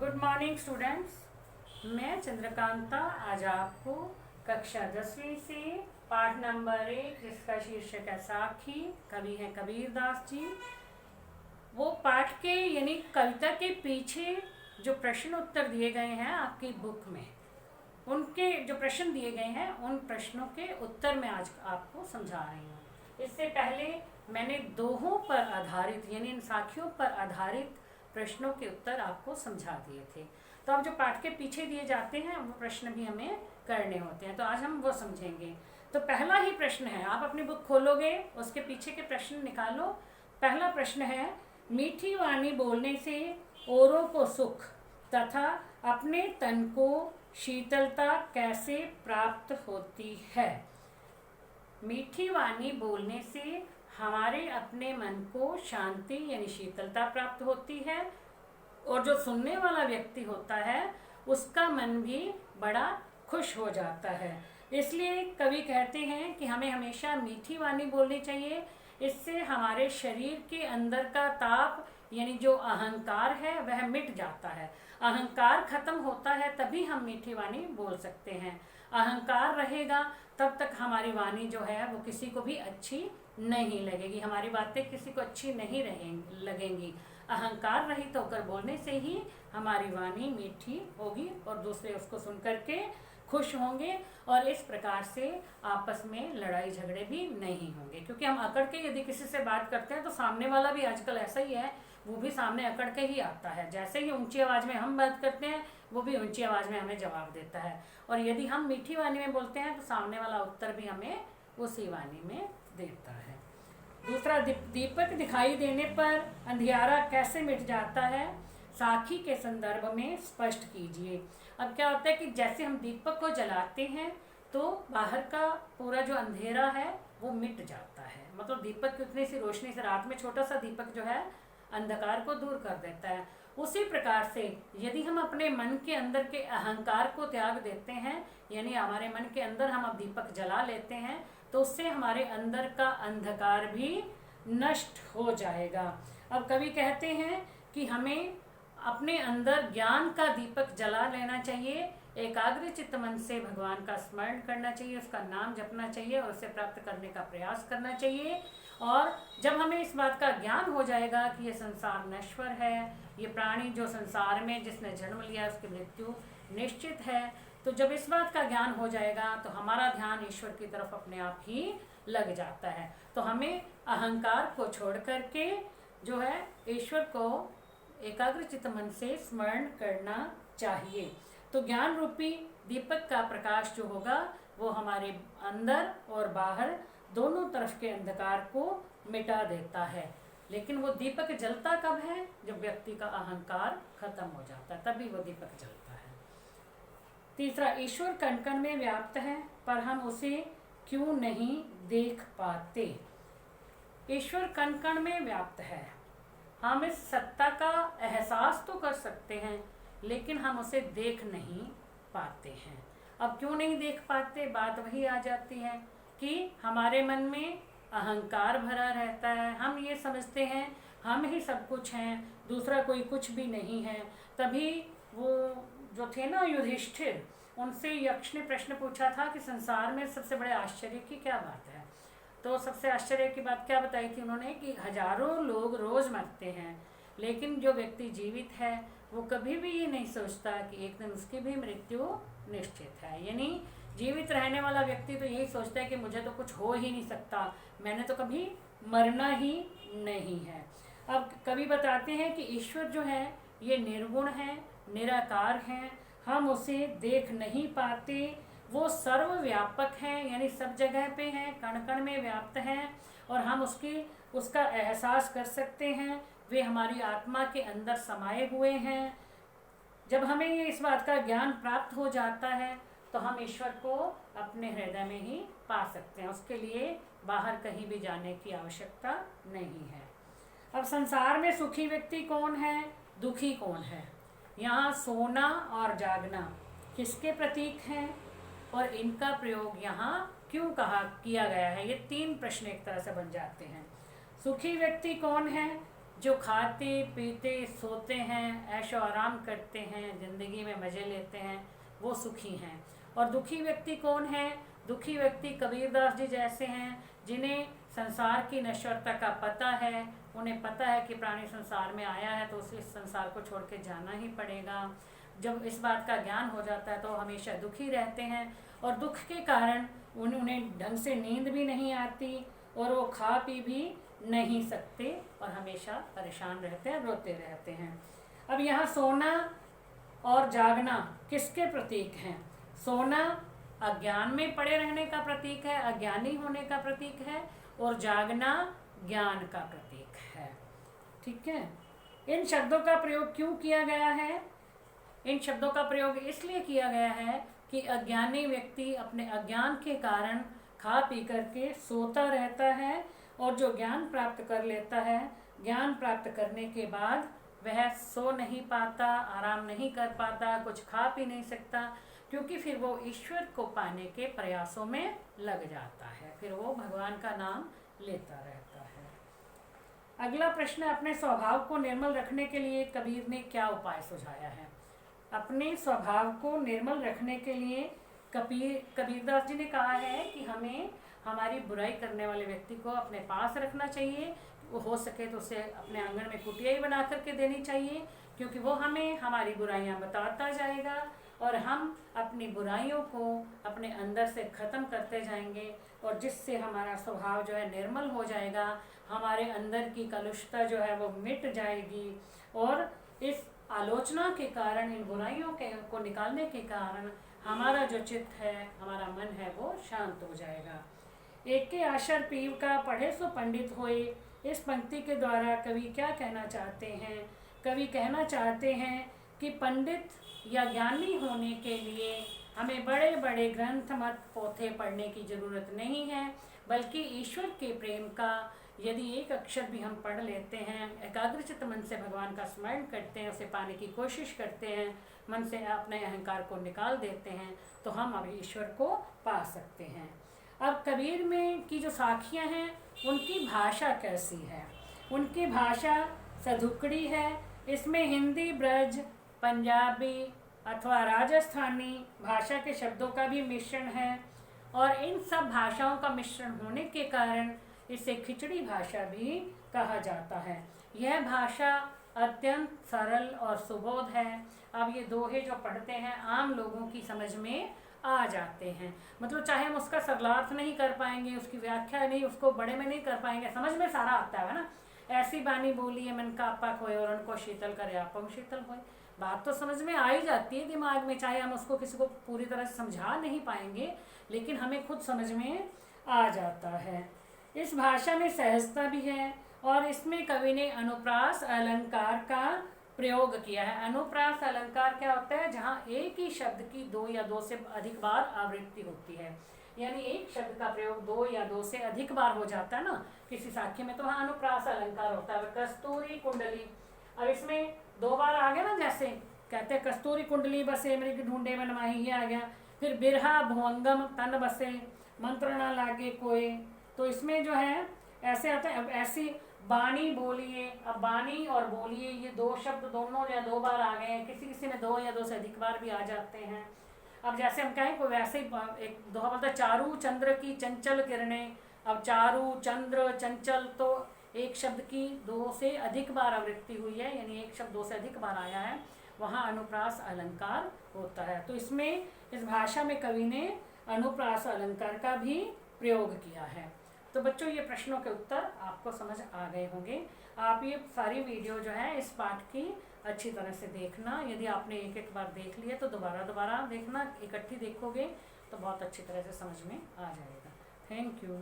Good morning students. मैं चंद्रकांता आज आपको कक्षा 10वीं से पाठ नंबर 1 जिसका शीर्षक है साखी, कवि हैं कबीर दास जी। वो पाठ के यानी कविता के पीछे जो प्रश्न उत्तर दिए गए हैं आपकी बुक में, उनके जो प्रश्न दिए गए हैं उन प्रश्नों के उत्तर मैं आज आपको समझा रही हूँ। इससे पहले मैंने दोहों पर आधारित यानी इन साखियों पर आधारित प्रश्नों के उत्तर आपको समझा दिए थे। तो अब जो पाठ के पीछे दिए जाते हैं वो प्रश्न भी हमें करने होते हैं, तो आज हम वो समझेंगे। तो पहला ही प्रश्न है, आप अपनी बुक खोलोगे उसके पीछे के प्रश्न निकालो। पहला प्रश्न है, मीठी वाणी बोलने से औरों को सुख तथा अपने तन को शीतलता कैसे प्राप्त होती है। मीठी वाणी बोलने से हमारे अपने मन को शांति यानी शीतलता प्राप्त होती है और जो सुनने वाला व्यक्ति होता है उसका मन भी बड़ा खुश हो जाता है। इसलिए कवि कहते हैं कि हमें हमेशा मीठी वाणी बोलनी चाहिए। इससे हमारे शरीर के अंदर का ताप यानी जो अहंकार है वह मिट जाता है। अहंकार खत्म होता है तभी हम मीठी वाणी बोल सकते हैं। अहंकार रहेगा तब तक हमारी वाणी जो है वो किसी को भी अच्छी नहीं लगेगी, हमारी बातें किसी को अच्छी नहीं लगेंगी। अहंकार रहित होकर बोलने से ही हमारी वाणी मीठी होगी और दूसरे उसको सुन करके खुश होंगे और इस प्रकार से आपस में लड़ाई झगड़े भी नहीं होंगे। क्योंकि हम अकड़ के यदि किसी से बात करते हैं तो सामने वाला भी आजकल ऐसा ही है, वो भी सामने अकड़ के ही आता है। जैसे ही ऊंची आवाज़ में हम बात करते हैं वो भी ऊंची आवाज़ में हमें जवाब देता है, और यदि हम मीठी वाणी में बोलते हैं तो सामने वाला उत्तर भी हमें उसी वाणी में देता है। दूसरा, दीपक दिखाई देने पर अंधियारा कैसे मिट जाता है, साखी के संदर्भ में स्पष्ट कीजिए। अब क्या होता है कि जैसे हम दीपक को जलाते हैं तो बाहर का पूरा जो अंधेरा है वो मिट जाता है। मतलब दीपक की उतनी सी रोशनी से, रात में छोटा सा दीपक जो है अंधकार को दूर कर देता है। उसी प्रकार से यदि हम अपने मन के अंदर के अहंकार को त्याग देते हैं यानी हमारे मन के अंदर हम अब दीपक जला लेते हैं तो उससे हमारे अंदर का अंधकार भी नष्ट हो जाएगा। अब कवि कहते हैं कि हमें अपने अंदर ज्ञान का दीपक जला लेना चाहिए, एकाग्रचित्त मन से भगवान का स्मरण करना चाहिए, उसका नाम जपना चाहिए और उसे प्राप्त करने का प्रयास करना चाहिए। और जब हमें इस बात का ज्ञान हो जाएगा कि ये संसार नश्वर है, ये प्राणी जो संसार में जिसने जन्म लिया उसकी मृत्यु निश्चित है, तो जब इस बात का ज्ञान हो जाएगा तो हमारा ध्यान ईश्वर की तरफ अपने आप ही लग जाता है। तो हमें अहंकार को छोड़ करके जो है ईश्वर को एकाग्रचित्त मन से स्मरण करना चाहिए। तो ज्ञान रूपी दीपक का प्रकाश जो होगा वो हमारे अंदर और बाहर दोनों तरफ के अंधकार को मिटा देता है। लेकिन वो दीपक जलता कब है, जब व्यक्ति का अहंकार खत्म हो जाता है, तभी वो दीपक जलता है। तीसरा, ईश्वर कण कण में व्याप्त है पर हम उसे क्यों नहीं देख पाते। ईश्वर कण कण में व्याप्त है, हम इस सत्ता का एहसास तो कर सकते हैं लेकिन हम उसे देख नहीं पाते हैं। अब क्यों नहीं देख पाते, बात वही आ जाती है कि हमारे मन में अहंकार भरा रहता है। हम ये समझते हैं हम ही सब कुछ हैं, दूसरा कोई कुछ भी नहीं है। तभी वो जो थे ना युधिष्ठिर, उनसे यक्ष ने प्रश्न पूछा था कि संसार में सबसे बड़े आश्चर्य की क्या बात है। तो सबसे आश्चर्य की बात क्या बताई थी उन्होंने कि हजारों लोग रोज मरते हैं लेकिन जो व्यक्ति जीवित है वो कभी भी ये नहीं सोचता कि एक दिन उसकी भी मृत्यु निश्चित है। यानी जीवित रहने वाला व्यक्ति तो यही सोचता है कि मुझे तो कुछ हो ही नहीं सकता, मैंने तो कभी मरना ही नहीं है। अब कवि बताते हैं कि ईश्वर जो है ये निर्गुण है, निराकार है, हम उसे देख नहीं पाते। वो सर्वव्यापक हैं यानी सब जगह पे हैं, कण कण में व्याप्त हैं और हम उसका एहसास कर सकते हैं। वे हमारी आत्मा के अंदर समाये हुए हैं। जब हमें ये इस बात का ज्ञान प्राप्त हो जाता है तो हम ईश्वर को अपने हृदय में ही पा सकते हैं, उसके लिए बाहर कहीं भी जाने की आवश्यकता नहीं है। अब संसार में सुखी व्यक्ति कौन है, दुखी कौन है, यहाँ सोना और जागना किसके प्रतीक हैं और इनका प्रयोग यहाँ क्यों किया गया है, ये तीन प्रश्न एक तरह से बन जाते हैं। सुखी व्यक्ति कौन है, जो खाते पीते सोते हैं, ऐशो आराम करते हैं, ज़िंदगी में मज़े लेते हैं, वो सुखी हैं। और दुखी व्यक्ति कौन है? दुखी व्यक्ति कबीरदास जी जैसे हैं, जिन्हें संसार की नश्वरता का पता है। उन्हें पता है कि प्राणी संसार में आया है तो उसे इस संसार को छोड़ के जाना ही पड़ेगा। जब इस बात का ज्ञान हो जाता है तो हमेशा दुखी रहते हैं, और दुख के कारण उन्हें ढंग से नींद भी नहीं आती, और वो खा पी भी नहीं सकते, और हमेशा परेशान रहते हैं, रोते रहते हैं। अब यहाँ सोना और जागना किसके प्रतीक हैं? सोना अज्ञान में पड़े रहने का प्रतीक है, अज्ञानी होने का प्रतीक है, और जागना ज्ञान का प्रतीक है। ठीक है। इन शब्दों का प्रयोग क्यों किया गया है? इन शब्दों का प्रयोग इसलिए किया गया है कि अज्ञानी व्यक्ति अपने अज्ञान के कारण खा पी करके सोता रहता है, और जो ज्ञान प्राप्त कर लेता है, ज्ञान प्राप्त करने के बाद वह सो नहीं पाता, आराम नहीं कर पाता, कुछ खा पी नहीं सकता, क्योंकि फिर वो ईश्वर को पाने के प्रयासों में लग जाता है, फिर वो भगवान का नाम लेता रहता है। अगला प्रश्न, अपने स्वभाव को निर्मल रखने के लिए कबीर ने क्या उपाय सुझाया है? अपने स्वभाव को निर्मल रखने के लिए कबीरदास जी ने कहा है कि हमें हमारी बुराई करने वाले व्यक्ति को अपने पास रखना चाहिए। वो हो सके तो उसे अपने आंगन में कुटिया ही बना करके देनी चाहिए, क्योंकि वो हमें हमारी बुराइयां बताता जाएगा, और हम अपनी बुराइयों को अपने अंदर से ख़त्म करते जाएंगे, और जिससे हमारा स्वभाव जो है निर्मल हो जाएगा, हमारे अंदर की कलुषता जो है वो मिट जाएगी, और इस आलोचना के कारण, इन बुराइयों को निकालने के कारण हमारा जो चित्त है, हमारा मन है, वो शांत हो जाएगा। एक के आशर पीव का पढ़े सो पंडित होए, इस पंक्ति के द्वारा कवि क्या कहना चाहते हैं? कवि कहना चाहते हैं कि पंडित या ज्ञानी होने के लिए हमें बड़े बड़े ग्रंथ मत पोथे पढ़ने की ज़रूरत नहीं है, बल्कि ईश्वर के प्रेम का यदि एक अक्षर भी हम पढ़ लेते हैं, एकाग्रचित्त मन से भगवान का स्मरण करते हैं, उसे पाने की कोशिश करते हैं, मन से अपने अहंकार को निकाल देते हैं, तो हम अब ईश्वर को पा सकते हैं। अब कबीर में की जो साखियाँ हैं, उनकी भाषा कैसी है? उनकी भाषा सधुकड़ी है। इसमें हिंदी, ब्रज, पंजाबी अथवा राजस्थानी भाषा के शब्दों का भी मिश्रण है, और इन सब भाषाओं का मिश्रण होने के कारण इसे खिचड़ी भाषा भी कहा जाता है। यह भाषा अत्यंत सरल और सुबोध है। अब ये दोहे जो पढ़ते हैं आम लोगों की समझ में आ जाते हैं, मतलब चाहे हम उसका सरलार्थ नहीं कर पाएंगे, उसकी व्याख्या नहीं, उसको बड़े में नहीं कर पाएंगे, समझ में सारा आता है ना। ऐसी बानी बोली है, मन का आपा खोए और उनको शीतल करे आपा शीतल होए। बात तो समझ में आ ही जाती है दिमाग में, चाहे हम उसको किसी को पूरी तरह से समझा नहीं पाएंगे, लेकिन हमें खुद समझ में आ जाता है। इस भाषा में सहजता भी है, और इसमें कवि ने अनुप्रास अलंकार का प्रयोग किया है। अनुप्रास अलंकार क्या होता है? जहाँ एक ही शब्द की दो या दो से अधिक बार आवृत्ति होती है, यानी एक शब्द का प्रयोग दो या दो से अधिक बार हो जाता है ना किसी साक्ष्य में, तो वहाँ अनुप्रास अलंकार होता है। कस्तूरी कुंडली, अब इसमें दो बार आ गया ना, जैसे कहते हैं कस्तूरी कुंडली बसे मृग ढूंढे में नमाही, ये आ गया। फिर बिरहा भुवंगम तन बसे मंत्र न लागे कोई, तो इसमें जो है ऐसे आता है। अब ऐसी बानी बोलिए, अब बानी और बोलिए ये दो शब्द दोनों या दो बार आ गए हैं, किसी किसी में दो या दो से अधिक बार भी आ जाते हैं। अब जैसे हम कहें कोई वैसे ही एक दोहा बोलता है, चारू चंद्र की चंचल किरणें। अब चारू चंद्र चंचल, तो एक शब्द की दो से अधिक बार आवृत्ति हुई है, यानी एक शब्द दो से अधिक बार आया है, वहाँ अनुप्रास अलंकार होता है। तो इसमें इस भाषा में कवि ने अनुप्रास अलंकार का भी प्रयोग किया है। तो बच्चों ये प्रश्नों के उत्तर आपको समझ आ गए होंगे। आप ये सारी वीडियो जो है इस पाठ की अच्छी तरह से देखना। यदि आपने एक एक बार देख लिया तो दोबारा देखना, इकट्ठी देखोगे तो बहुत अच्छी तरह से समझ में आ जाएगा। Thank you.